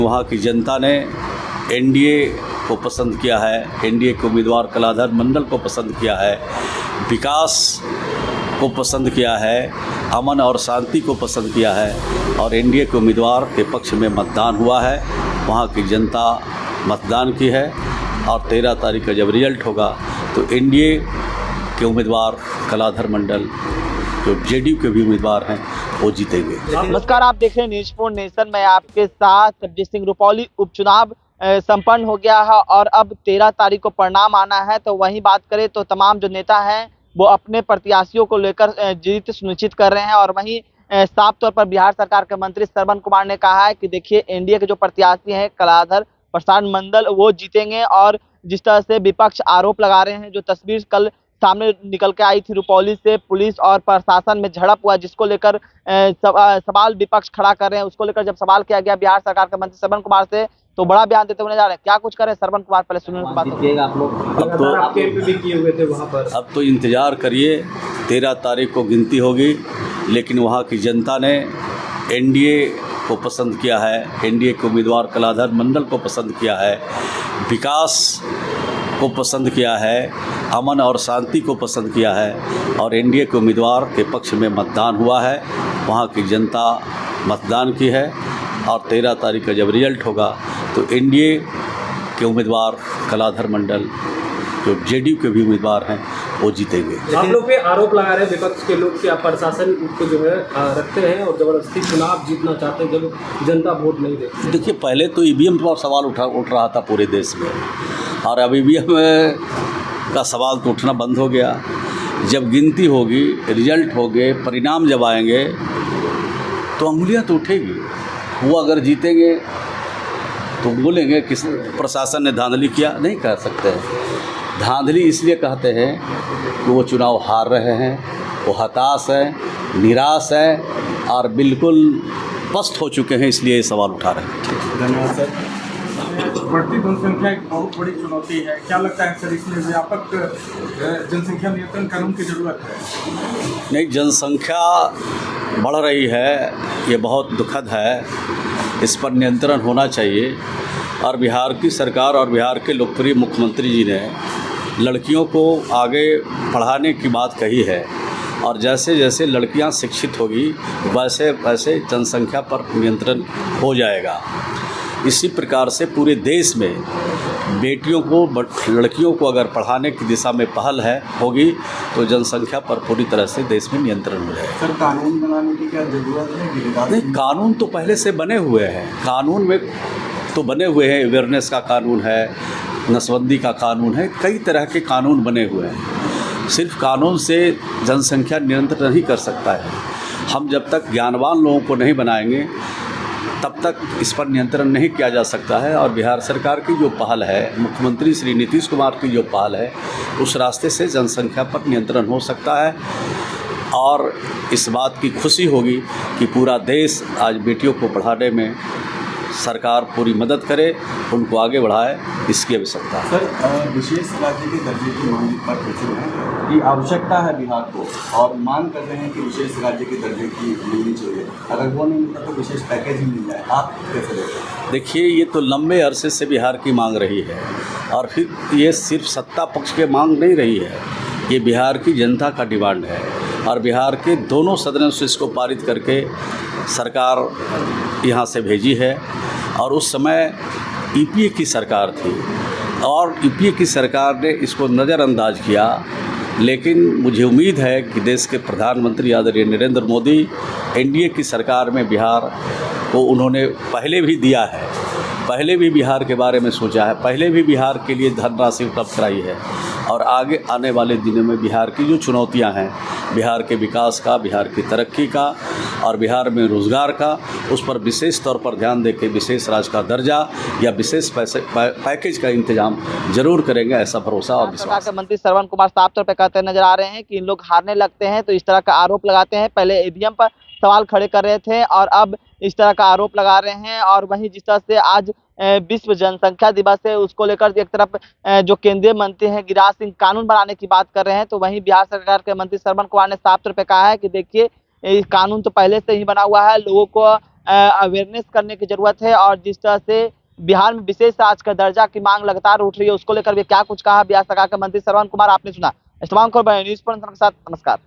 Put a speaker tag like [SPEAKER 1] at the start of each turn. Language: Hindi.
[SPEAKER 1] वहाँ की जनता ने एनडीए को पसंद किया है, एनडीए के उम्मीदवार कलाधर मंडल को पसंद किया है, विकास को पसंद किया है, अमन और शांति को पसंद किया है और एनडीए के उम्मीदवार के पक्ष में मतदान हुआ है। वहाँ की जनता मतदान की है और 13 तारीख का जब रिजल्ट होगा तो एनडीए के उम्मीदवार कलाधर मंडल जो जेडीयू के भी उम्मीदवार हैं वो जीतेंगे।
[SPEAKER 2] नमस्कार, आप देख रहे हैं न्यूज़ फॉर नेशन में आपके साथ सरबजीत सिंह। रुपौली उपचुनाव संपन्न हो गया है और अब 13 तारीख को परिणाम आना है। तो वहीं बात करें तो तमाम जो नेता हैं वो अपने प्रत्याशियों को लेकर जीत सुनिश्चित कर रहे हैं और वहीं साफ तौर पर बिहार सरकार के मंत्री श्रवण कुमार ने कहा है कि देखिए एनडीए के जो प्रत्याशी हैं कलाधर प्रसाद मंडल वो जीतेंगे। और जिस तरह से विपक्ष आरोप लगा रहे हैं, जो तस्वीर कल सामने निकल के आई थी रुपौली से पुलिस और प्रशासन में झड़प हुआ, जिसको लेकर सवाल विपक्ष खड़ा कर रहे हैं, उसको लेकर जब सवाल किया गया बिहार सरकार के मंत्री श्रवण कुमार से तो बड़ा बयान देते हुए जा रहे हैं। क्या कुछ करें श्रवण कुमार, पहले सुनने की बात
[SPEAKER 3] आप लोग
[SPEAKER 1] अब तो
[SPEAKER 3] आप कैंप भी किए हुए थे वहाँ पर।
[SPEAKER 1] अब तो इंतज़ार करिए, 13 तारीख को गिनती होगी, लेकिन वहाँ की जनता ने एनडीए को पसंद किया है, एनडीए के उम्मीदवार कलाधर मंडल को पसंद किया है, विकास को पसंद किया है, अमन और शांति को पसंद किया है और एनडीए के उम्मीदवार के पक्ष में मतदान हुआ है। वहाँ की जनता मतदान की है और 13 तारीख का जब रिजल्ट होगा तो एनडीए के उम्मीदवार कलाधर मंडल जो जेडीयू के भी उम्मीदवार हैं वो जीतेंगे।
[SPEAKER 3] आप लोग पे आरोप लगा रहे हैं विपक्ष के लोग कि आप प्रशासन को जो है रखते हैं और जबरदस्ती चुनाव जीतना चाहते हैं जब जनता वोट नहीं देती।
[SPEAKER 1] देखिए, पहले तो ईवीएम पर सवाल उठ रहा था पूरे देश में और अब ईवीएम का सवाल तो उठना बंद हो गया। जब गिनती होगी, रिजल्ट होंगे, परिणाम जब आएंगे तो उंगलियां तो उठेगी। वो अगर जीतेंगे तो बोलेंगे कि प्रशासन ने धांधली किया, नहीं कह सकते। धांधली इसलिए कहते हैं कि वो चुनाव हार रहे हैं, वो हताश हैं, निराश हैं और बिल्कुल पस्त हो चुके हैं, इसलिए ये सवाल उठा रहे हैं।
[SPEAKER 4] धन्यवाद सर। बढ़ती जनसंख्या एक बहुत बड़ी चुनौती है, क्या लगता है सर इसमें व्यापक जनसंख्या नियंत्रण कानून की ज़रूरत है?
[SPEAKER 1] नहीं, जनसंख्या बढ़ रही है, ये बहुत दुखद है, इस पर नियंत्रण होना चाहिए। और बिहार की सरकार और बिहार के लोकप्रिय मुख्यमंत्री जी ने लड़कियों को आगे पढ़ाने की बात कही है और जैसे जैसे लड़कियां शिक्षित होगी वैसे वैसे जनसंख्या पर नियंत्रण हो जाएगा। इसी प्रकार से पूरे देश में बेटियों को, लड़कियों को अगर पढ़ाने की दिशा में पहल होगी तो जनसंख्या पर पूरी तरह से देश में नियंत्रण हो जाएगा।
[SPEAKER 4] सर, कानून बनाने की क्या ज़रूरत है?
[SPEAKER 1] नहीं, कानून तो पहले से बने हुए हैं, कानून में तो बने हुए हैं। अवेयरनेस का कानून है, नसबंदी का कानून है, कई तरह के कानून बने हुए हैं। सिर्फ कानून से जनसंख्या नियंत्रण नहीं कर सकता है। हम जब तक ज्ञानवान लोगों को नहीं बनाएंगे तब तक इस पर नियंत्रण नहीं किया जा सकता है। और बिहार सरकार की जो पहल है, मुख्यमंत्री श्री नीतीश कुमार की जो पहल है, उस रास्ते से जनसंख्या पर नियंत्रण हो सकता है। और इस बात की खुशी होगी कि पूरा देश आज बेटियों को पढ़ाने में सरकार पूरी मदद करे, उनको आगे बढ़ाए, इसकी आवश्यकता है।
[SPEAKER 4] सर, विशेष राज्य के दर्जे की मांग पर प्रचुर है कि आवश्यकता है बिहार को और मांग कर रहे हैं कि विशेष राज्य के दर्जे की मिलनी चाहिए, अगर वो नहीं मिलता तो विशेष पैकेज ही मिल जाए। आप कैसे देखते हैं?
[SPEAKER 1] देखिए, ये तो लंबे अरसे से बिहार की मांग रही है और फिर ये सिर्फ सत्ता पक्ष के मांग नहीं रही है, ये बिहार की जनता का डिमांड है और बिहार के दोनों सदनों से इसको पारित करके सरकार यहाँ से भेजी है। और उस समय यूपीए की सरकार थी और यूपीए की सरकार ने इसको नज़रअंदाज किया, लेकिन मुझे उम्मीद है कि देश के प्रधानमंत्री आदरणीय नरेंद्र मोदी, एनडीए की सरकार में बिहार को उन्होंने पहले भी दिया है, पहले भी बिहार के बारे में सोचा है, पहले भी बिहार के लिए धनराशि उपलब्ध कराई है और आगे आने वाले दिनों में बिहार की जो चुनौतियां हैं, बिहार के विकास का, बिहार की तरक्की का और बिहार में रोज़गार का, उस पर विशेष तौर पर ध्यान देकर विशेष राज्य का दर्जा या विशेष पैकेज का इंतजाम जरूर करेंगे, ऐसा भरोसा और विश्वास।
[SPEAKER 2] सरकार के मंत्री श्रवण कुमार साफ तौर पर कहते नजर आ रहे हैं कि इन लोग हारने लगते हैं तो इस तरह का आरोप लगाते हैं। पहले ईवीएम पर सवाल खड़े कर रहे थे और अब इस तरह का आरोप लगा रहे हैं। और वहीं जिस तरह से आज विश्व जनसंख्या दिवस है, उसको लेकर एक तरफ जो केंद्रीय मंत्री हैं गिरिराज सिंह कानून बनाने की बात कर रहे हैं, तो वहीं बिहार सरकार के मंत्री श्रवण कुमार ने साफ तौर पे कहा है कि देखिए ये कानून तो पहले से ही बना हुआ है, लोगों को अवेयरनेस करने की जरूरत है। और जिस तरह से बिहार में विशेष राज्य का दर्जा की मांग लगातार उठ रही है, उसको लेकर भी क्या कुछ कहा बिहार सरकार के मंत्री श्रवण कुमार, आपने सुना। इस तमाम खबर न्यूज़ पर के साथ नमस्कार।